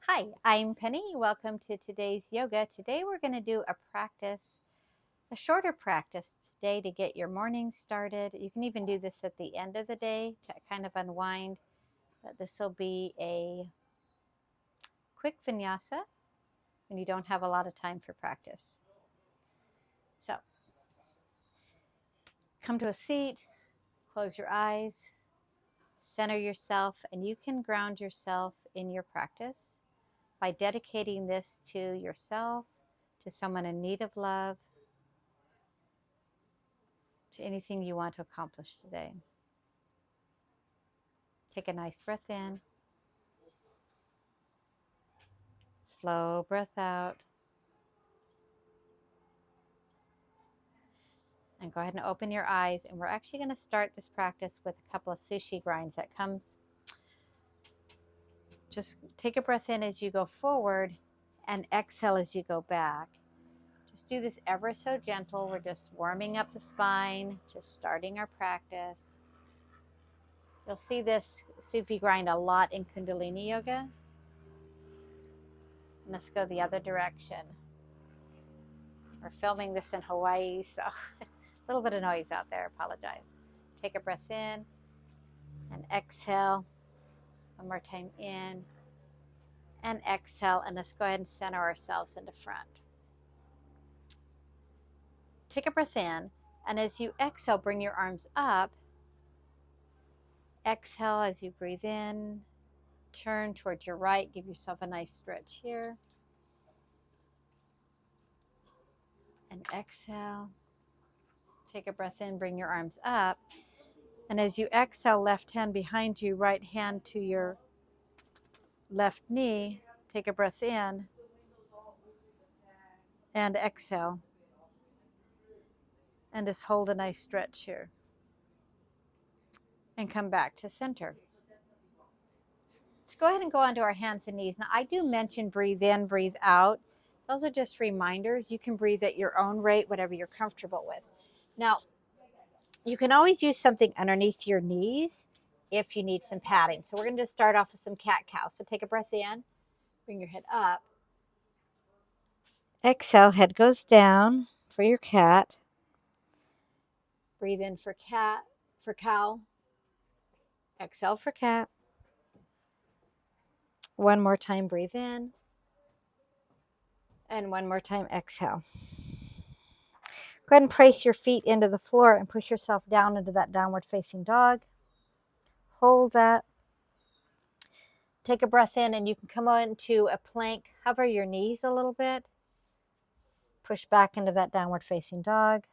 Hi, I'm Penny. Welcome to today's yoga. Today we're going to do a shorter practice today to get your morning started. You can even do this at the end of the day to kind of unwind, but this will be a quick vinyasa when you don't have a lot of time for practice. So come to a seat, close your eyes, center yourself, and you can ground yourself in your practice by dedicating this to yourself, to someone in need of love, to anything you want to accomplish today. Take a nice breath in, slow breath out, and go ahead and open your eyes. And we're actually going to start this practice with a couple of sushi grinds that comes. Just take a breath in as you go forward and exhale as you go back. Just do this ever so gentle. We're just warming up the spine, just starting our practice. You'll see this sufi grind a lot in Kundalini yoga. And let's go the other direction. We're filming this in Hawaii, so a little bit of noise out there. Apologize. Take a breath in and exhale. One more time in and exhale. And let's go ahead and center ourselves into front. Take a breath in, and as you exhale, bring your arms up. Exhale as you breathe in. Turn towards your right. Give yourself a nice stretch here. And exhale. Take a breath in, bring your arms up. And as you exhale, left hand behind you, right hand to your left knee. Take a breath in and exhale. And just hold a nice stretch here. And come back to center. Let's go ahead and go onto our hands and knees. Now, I do mention breathe in, breathe out. Those are just reminders. You can breathe at your own rate, whatever you're comfortable with. Now, you can always use something underneath your knees if you need some padding. So we're going to just start off with some cat-cow. So take a breath in, bring your head up. Exhale, head goes down for your cat. Breathe in for cat, for cow. Exhale for cat. One more time, breathe in. And one more time, exhale. Go ahead and place your feet into the floor and push yourself down into that downward facing dog. Hold that. Take a breath in, and you can come into a plank. Hover your knees a little bit. Push back into that downward facing dog.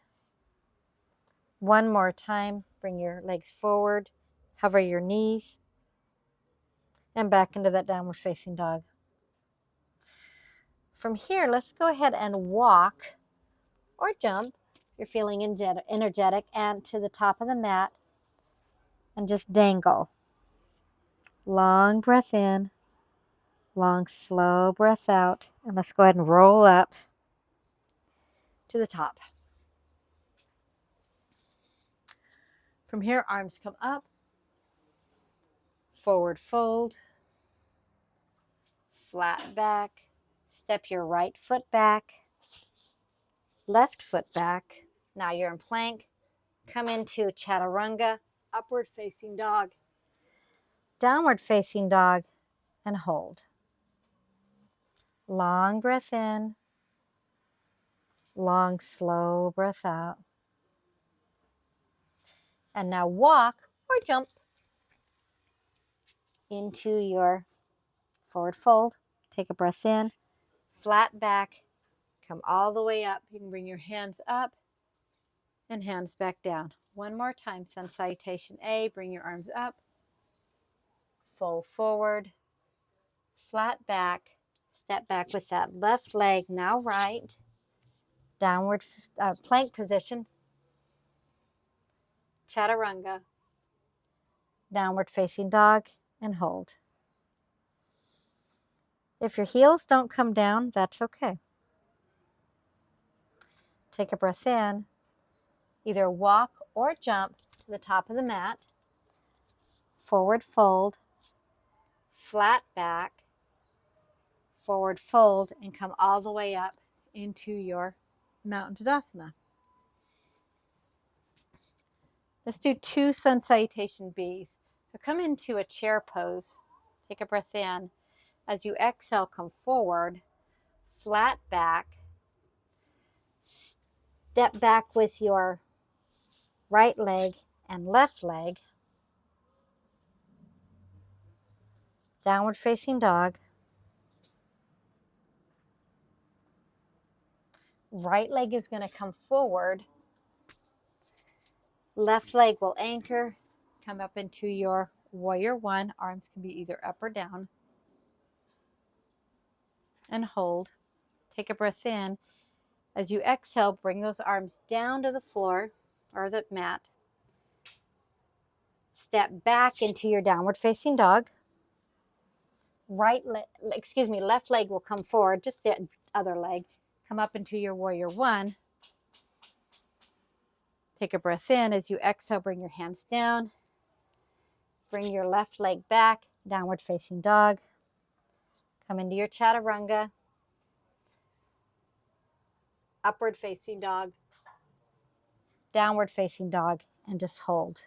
One more time. Bring your legs forward. Hover your knees. And back into that downward facing dog. From here, let's go ahead and walk or jump. You're feeling energetic, and to the top of the mat and just dangle. Long breath in, long slow breath out, and let's go ahead and roll up to the top. From here, arms come up, forward fold, flat back, step your right foot back, left foot back. Now you're in plank. Come into chaturanga, upward facing dog, downward facing dog, and hold. Long breath in, long slow breath out. And now walk or jump into your forward fold. Take a breath in, flat back, come all the way up. You can bring your hands up and hands back down. One more time, sun salutation A. Bring your arms up, fold forward, flat back, step back with that left leg, now right, downward plank position, chaturanga, downward facing dog, and hold. If your heels don't come down, that's okay. Take a breath in, either walk or jump to the top of the mat, forward fold, flat back, forward fold, and come all the way up into your Mountain Tadasana. Let's do 2 sun salutation Bs. So come into a chair pose. Take a breath in. As you exhale, come forward, flat back. Step back with your right leg and left leg. Downward facing dog. Right leg is going to come forward. Left leg will anchor. Come up into your warrior one. Arms can be either up or down. And hold. Take a breath in. As you exhale, bring those arms down to the floor or the mat. Step back into your downward facing dog. Left leg will come forward, just the other leg. Come up into your warrior one. Take a breath in. As you exhale, bring your hands down. Bring your left leg back, downward facing dog. Come into your chaturanga. Upward facing dog. Downward facing dog, and just hold.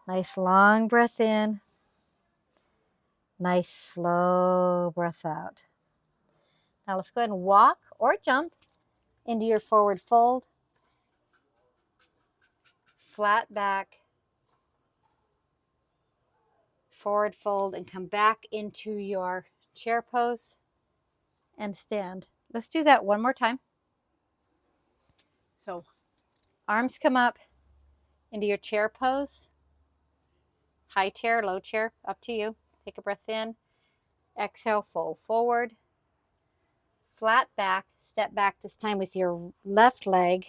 Nice long breath in. Nice slow breath out. Now let's go ahead and walk or jump into your forward fold. Flat back. Forward fold and come back into your chair pose and stand. Let's do that one more time. So arms come up into your chair pose. High chair, low chair, up to you. Take a breath in. Exhale, fold forward. Flat back. Step back this time with your left leg.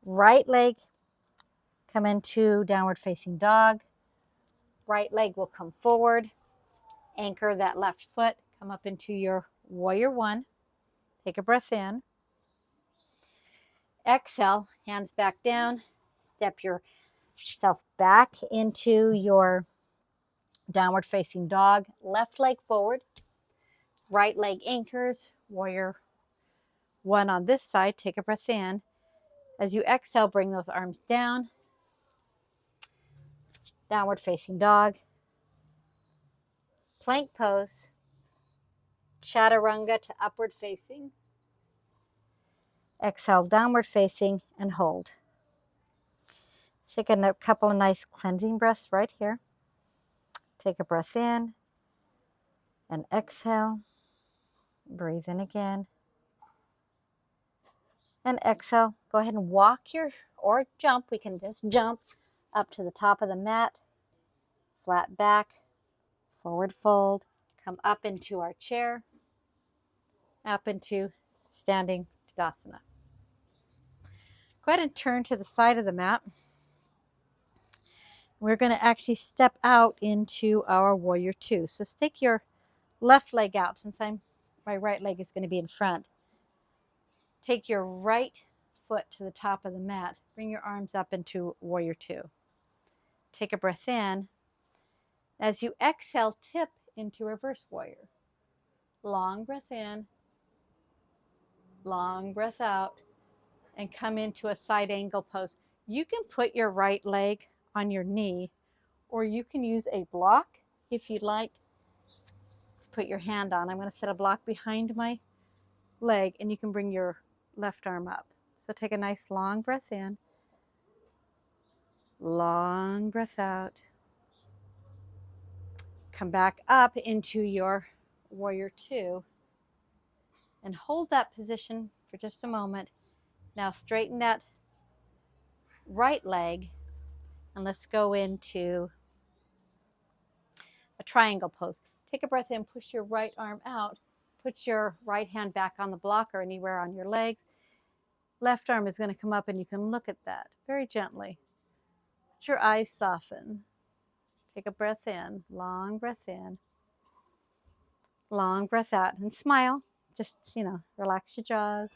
Right leg, come into downward facing dog. Right leg will come forward. Anchor that left foot. Come up into your warrior one. Take a breath in. Exhale, hands back down. Step yourself back into your downward facing dog. Left leg forward. Right leg anchors. Warrior one on this side. Take a breath in. As you exhale, bring those arms down. Downward facing dog. Plank pose. Chaturanga to upward facing. Exhale, downward facing, and hold. Take a couple of nice cleansing breaths right here. Take a breath in and exhale. Breathe in again. And exhale. Go ahead and walk or jump. We can just jump up to the top of the mat. Flat back. Forward fold. Come up into our chair. Up into standing Tadasana. Go ahead and turn to the side of the mat. We're going to actually step out into our warrior two. So stick your left leg out since my right leg is going to be in front. Take your right foot to the top of the mat. Bring your arms up into warrior two. Take a breath in. As you exhale, tip into reverse warrior. Long breath in. Long breath out. And come into a side angle pose. You can put your right leg on your knee, or you can use a block if you'd like to put your hand on. I'm going to set a block behind my leg, and you can bring your left arm up. So take a nice long breath in. Long breath out. Come back up into your warrior two and hold that position for just a moment. Now straighten that right leg and let's go into a triangle pose. Take a breath in, push your right arm out, put your right hand back on the block or anywhere on your legs. Left arm is going to come up and you can look at that very gently. Let your eyes soften. Take a breath in, long breath in. Long breath out and smile. Just, relax your jaws.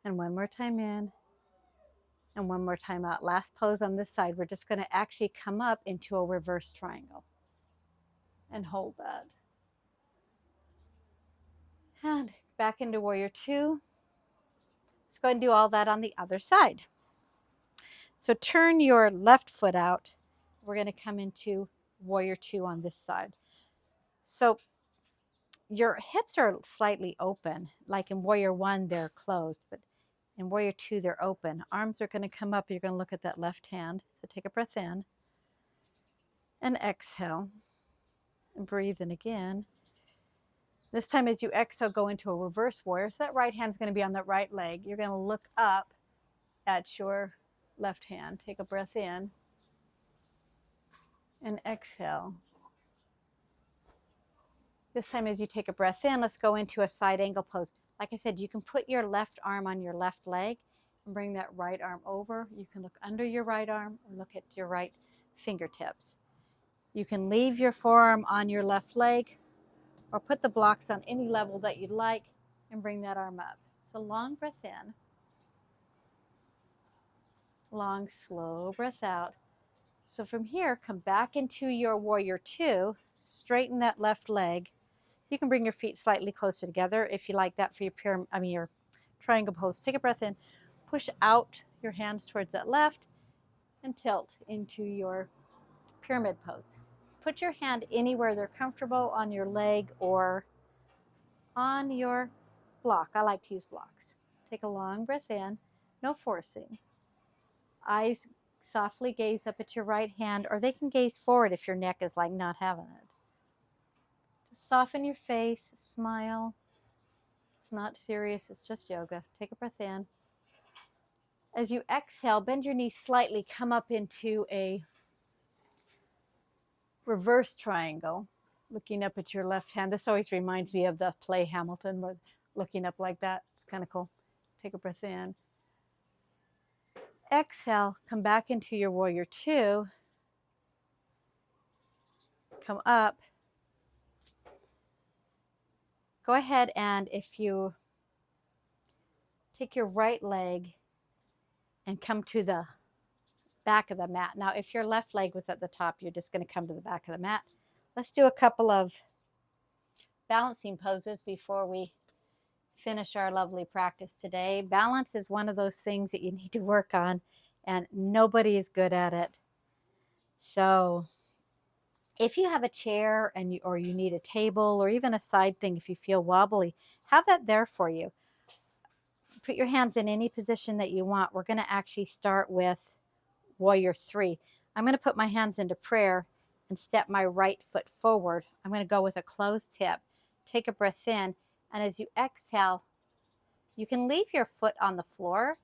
And one more time in. And one more time out. Last pose on this side. We're just going to actually come up into a reverse triangle. and hold that. And back into warrior two. Let's go and do all that on the other side. So turn your left foot out. We're going to come into warrior two on this side. So your hips are slightly open. Like in warrior one, they're closed, but in warrior two, they're open. Arms are going to come up. You're going to look at that left hand. So take a breath in and exhale and breathe in again. This time as you exhale, go into a reverse warrior. So that right hand's going to be on that right leg. You're going to look up at your left hand. Take a breath in and exhale. This time as you take a breath in, let's go into a side angle pose. Like I said, you can put your left arm on your left leg and bring that right arm over. You can look under your right arm or look at your right fingertips. You can leave your forearm on your left leg or put the blocks on any level that you'd like and bring that arm up. So long breath in, long, slow breath out. So from here, come back into your warrior two, straighten that left leg. You can bring your feet slightly closer together if you like that for your triangle pose. Take a breath in, push out your hands towards that left, and tilt into your pyramid pose. Put your hand anywhere they're comfortable on your leg or on your block. I like to use blocks. Take a long breath in, no forcing. Eyes softly gaze up at your right hand, or they can gaze forward if your neck is like not having it. Just soften your face, smile. It's not serious, it's just yoga. Take a breath in. As you exhale, bend your knees slightly, come up into a reverse triangle, looking up at your left hand. This always reminds me of the play Hamilton, where looking up like that. It's kind of cool. Take a breath in. Exhale, come back into your warrior two. Come up. Go ahead and if you take your right leg and come to the back of the mat. Now, if your left leg was at the top, you're just going to come to the back of the mat. Let's do a couple of balancing poses before we finish our lovely practice today. Balance is one of those things that you need to work on, and nobody is good at it. So if you have a chair or you need a table or even a side thing, if you feel wobbly, have that there for you. Put your hands in any position that you want. We're going to actually start with warrior three. I'm going to put my hands into prayer and step my right foot forward. I'm going to go with a closed hip. Take a breath in, and as you exhale, you can leave your foot on the floor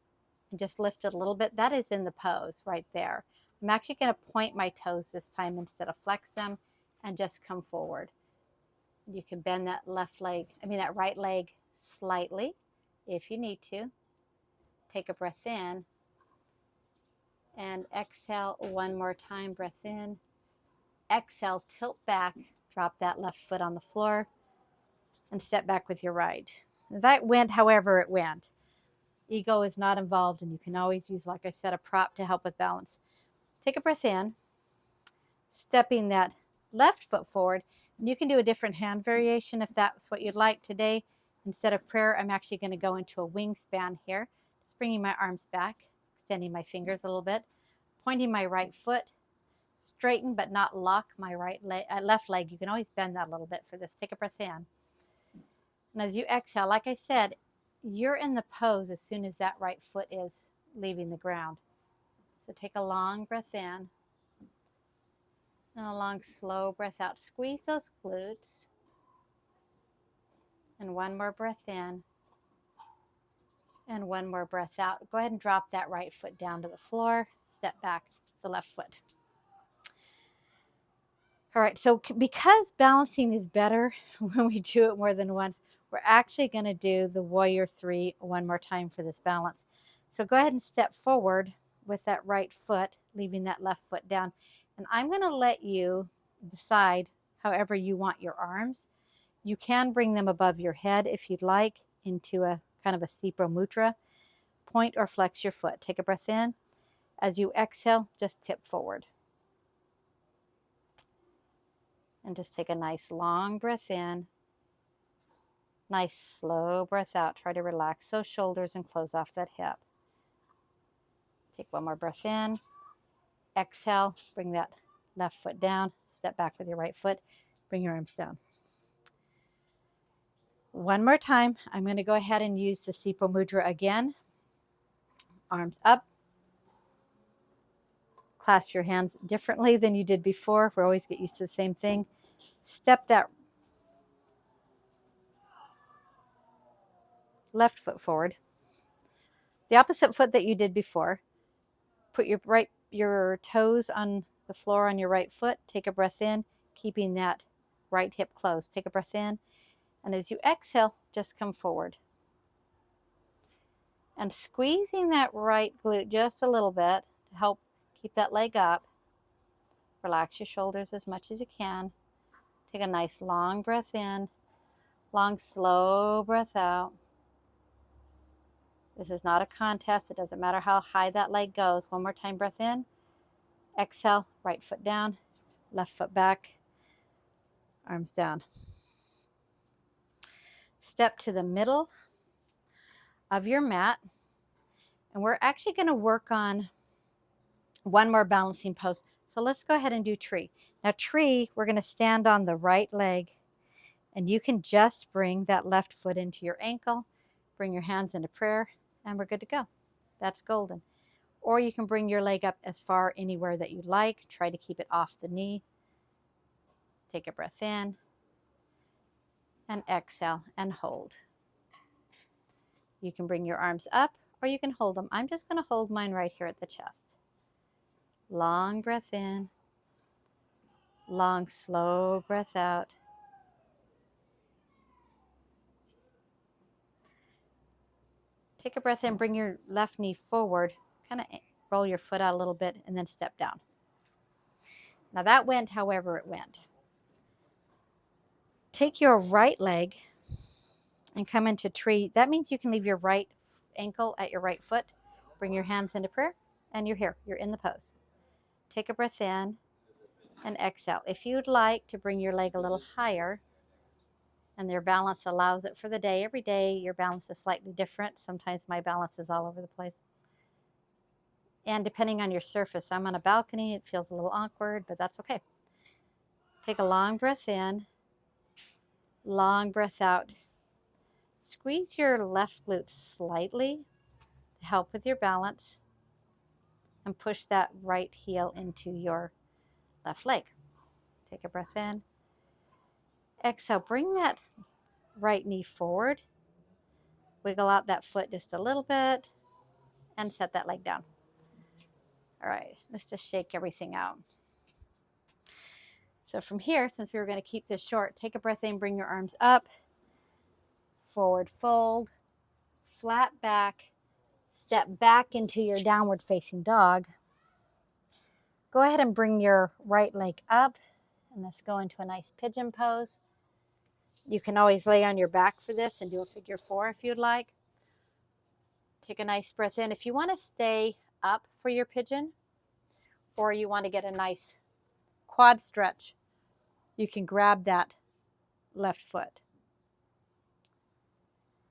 and just lift it a little bit. That is in the pose right there. I'm actually going to point my toes this time instead of flex them and just come forward. You can bend that that right leg slightly if you need to. Take a breath in and exhale one more time. Breath in. Exhale, tilt back, drop that left foot on the floor, and step back with your right. That went however it went. Ego is not involved, and you can always use, like I said, a prop to help with balance. Take a breath in, stepping that left foot forward. And you can do a different hand variation if that's what you'd like today. Instead of prayer, I'm actually going to go into a wingspan here. Just bringing my arms back, extending my fingers a little bit, pointing my right foot, straighten but not lock my left leg. You can always bend that a little bit for this. Take a breath in. And as you exhale, like I said, you're in the pose as soon as that right foot is leaving the ground. So take a long breath in and a long, slow breath out. Squeeze those glutes. And one more breath in and one more breath out. Go ahead and drop that right foot down to the floor. Step back the left foot. All right, so because balancing is better when we do it more than once, we're actually going to do the warrior three one more time for this balance. So go ahead and step forward with that right foot, leaving that left foot down. And I'm going to let you decide however you want your arms. You can bring them above your head if you'd like into a kind of a Sipro Mudra. Point or flex your foot. Take a breath in. As you exhale, just tip forward. And just take a nice long breath in. Nice slow breath out. Try to relax those shoulders and close off that hip. Take one more breath in. Exhale, bring that left foot down. Step back with your right foot. Bring your arms down. One more time. I'm going to go ahead and use the Sipo Mudra again. Arms up. Clasp your hands differently than you did before. We always get used to the same thing. Step that left foot forward. The opposite foot that you did before. Put your toes on the floor on your right foot. Take a breath in, keeping that right hip closed. Take a breath in, and as you exhale, just come forward. And squeezing that right glute just a little bit to help keep that leg up. Relax your shoulders as much as you can. Take a nice long breath in, long slow breath out. This is not a contest. It doesn't matter how high that leg goes. One more time, breath in. Exhale, right foot down, left foot back, arms down. Step to the middle of your mat. And we're actually going to work on one more balancing pose. So let's go ahead and do tree. Now tree, we're going to stand on the right leg. And you can just bring that left foot into your ankle. Bring your hands into prayer. And we're good to go. That's golden. Or you can bring your leg up as far anywhere that you like. Try to keep it off the knee. Take a breath in. And exhale and hold. You can bring your arms up or you can hold them. I'm just going to hold mine right here at the chest. Long breath in. Long, slow breath out. Take a breath in, bring your left knee forward. Kind of roll your foot out a little bit and then step down. Now that went however it went. Take your right leg and come into tree. That means you can leave your right ankle at your right foot. Bring your hands into prayer and you're here. You're in the pose. Take a breath in and exhale. If you'd like to bring your leg a little higher and your balance allows it for the day, every day your balance is slightly different. Sometimes my balance is all over the place. And depending on your surface, I'm on a balcony, it feels a little awkward, but that's okay. Take a long breath in, long breath out. Squeeze your left glute slightly to help with your balance and push that right heel into your left leg. Take a breath in. Exhale, bring that right knee forward. Wiggle out that foot just a little bit and set that leg down. All right, let's just shake everything out. So from here, since we were going to keep this short, take a breath in, bring your arms up, forward fold, flat back, step back into your downward facing dog. Go ahead and bring your right leg up, and let's go into a nice pigeon pose. You can always lay on your back for this and do a figure four if you'd like. Take a nice breath in. If you want to stay up for your pigeon, or you want to get a nice quad stretch, you can grab that left foot.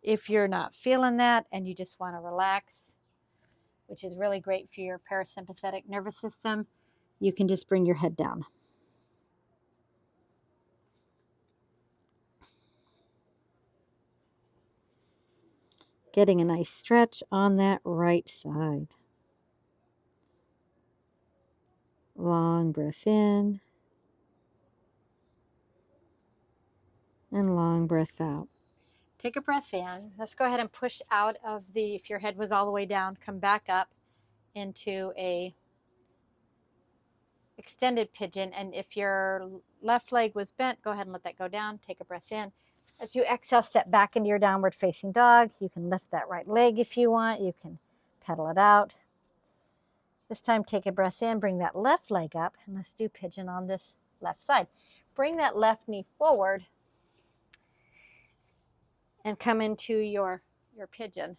If you're not feeling that and you just want to relax, which is really great for your parasympathetic nervous system, you can just bring your head down. Getting a nice stretch on that right side. Long breath in and long breath out. Take a breath in. Let's go ahead and push out of the, if your head was all the way down, come back up into a extended pigeon. And if your left leg was bent, go ahead and let that go down. Take a breath in. As you exhale, step back into your downward facing dog. You can lift that right leg if you want. You can pedal it out. This time, take a breath in, bring that left leg up, and let's do pigeon on this left side. Bring that left knee forward and come into your pigeon.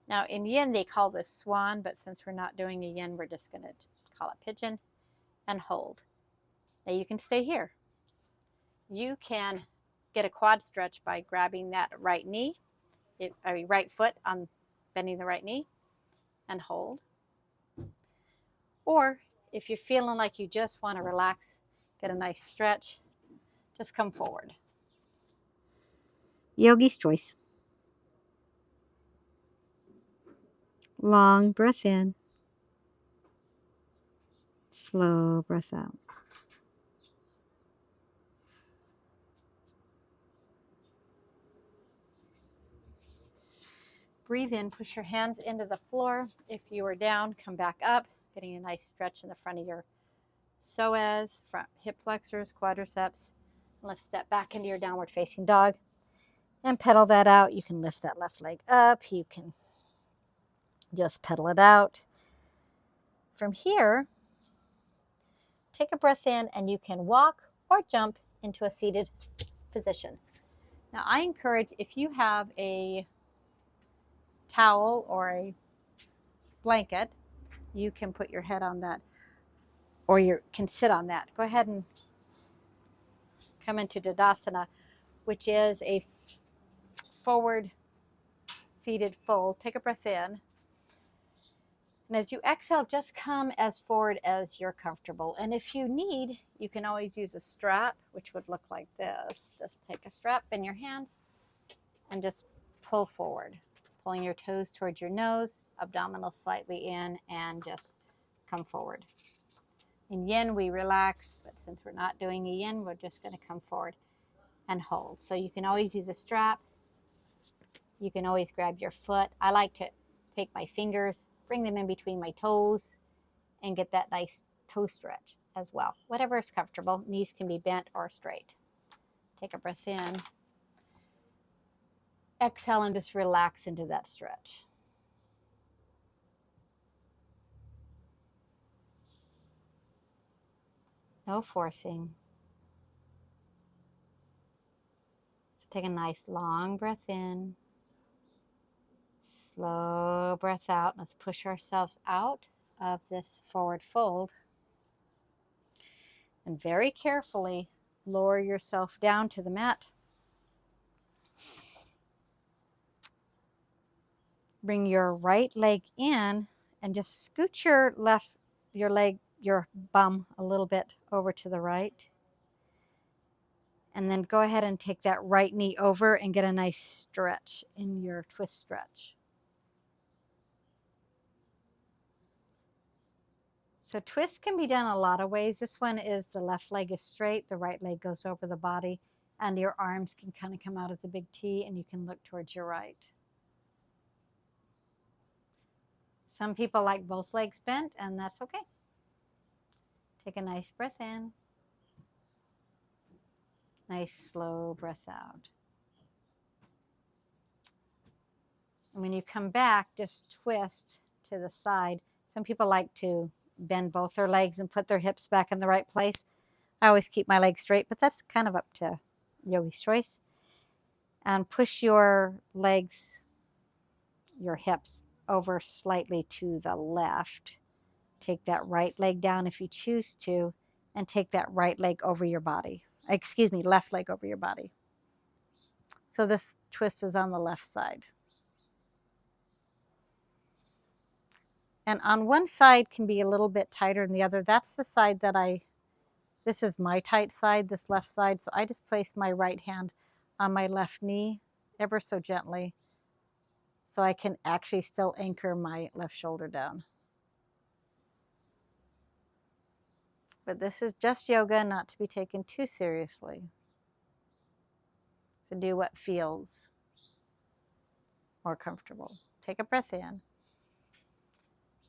Now, in yin, they call this swan, but since we're not doing a yin, we're just going to call it pigeon and hold. Now you can stay here. You can get a quad stretch by grabbing that right knee, right foot on bending the right knee and hold. Or if you're feeling like you just want to relax, get a nice stretch, just come forward. Yogi's choice. Long breath in. Slow breath out. Breathe in, push your hands into the floor. If you are down, come back up, getting a nice stretch in the front of your psoas, front hip flexors, quadriceps. Let's step back into your downward facing dog and pedal that out. You can lift that left leg up. You can just pedal it out. From here, take a breath in and you can walk or jump into a seated position. Now, I encourage, if you have a towel or a blanket, you can put your head on that, or you can sit on that. Go ahead and come into Tadasana, which is a forward seated fold. Take a breath in. And as you exhale, just come as forward as you're comfortable. And if you need, you can always use a strap, which would look like this. Just take a strap in your hands and just pull forward, pulling your toes towards your nose, abdominal slightly in, and just come forward. In yin, we relax, but since we're not doing a yin, we're just going to come forward and hold. So you can always use a strap. You can always grab your foot. I like to take my fingers, bring them in between my toes, and get that nice toe stretch as well. Whatever is comfortable. Knees can be bent or straight. Take a breath in. Exhale and just relax into that stretch. No forcing. So take a nice long breath in. Slow breath out. Let's push ourselves out of this forward fold. And very carefully lower yourself down to the mat. Bring your right leg in and just scoot your bum a little bit over to the right. And then go ahead and take that right knee over and get a nice stretch in your twist stretch. So twists can be done a lot of ways. This one is the left leg is straight, the right leg goes over the body, and your arms can kind of come out as a big T, and you can look towards your right. Some people like both legs bent, and that's okay. Take a nice breath in. Nice slow breath out. And when you come back, just twist to the side. Some people like to bend both their legs and put their hips back in the right place. I always keep my legs straight, but that's kind of up to yogi's choice. And push your legs, your hips over slightly to the left. Take that right leg down if you choose to, and take that right leg over your body. Excuse me, left leg over your body. So this twist is on the left side. And on one side can be a little bit tighter than the other. That's the side that this is my tight side, this left side. So I just place my right hand on my left knee ever so gently so I can actually still anchor my left shoulder down. But this is just yoga, not to be taken too seriously. So do what feels more comfortable. Take a breath in.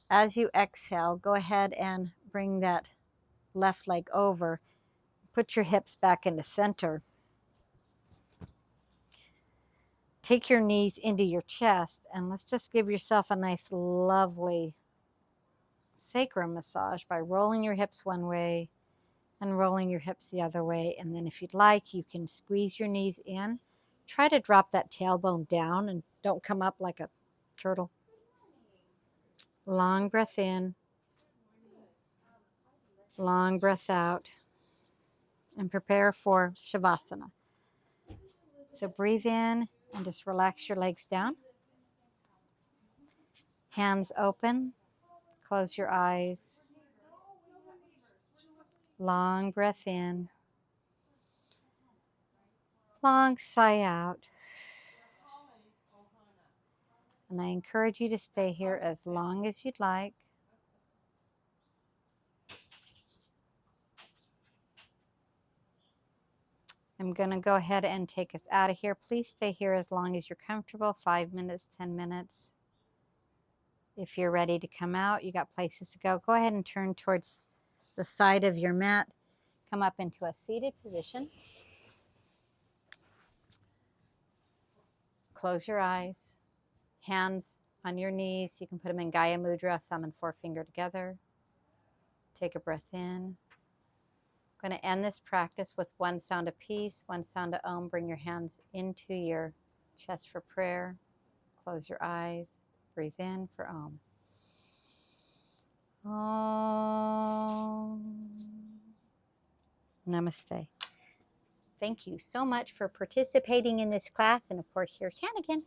As you exhale, go ahead and bring that left leg over. Put your hips back into center. Take your knees into your chest, and let's just give yourself a nice, lovely sacrum massage by rolling your hips one way and rolling your hips the other way. And then if you'd like, you can squeeze your knees in. Try to drop that tailbone down and don't come up like a turtle. Long breath in. Long breath out. and prepare for Shavasana. So breathe in and just relax your legs down. Hands open. Close your eyes. Long breath in. Long sigh out. And I encourage you to stay here as long as you'd like. I'm going to go ahead and take us out of here. Please stay here as long as you're comfortable, 5 minutes, 10 minutes. If you're ready to come out, you got places to go, go ahead and turn towards the side of your mat. Come up into a seated position. Close your eyes. Hands on your knees. You can put them in Gaya Mudra, thumb and forefinger together. Take a breath in. I'm going to end this practice with one sound of peace, one sound of Om. Bring your hands into your chest for prayer. Close your eyes. Breathe in for Om. Om. Namaste. Thank you so much for participating in this class. And of course, here's Hannigan.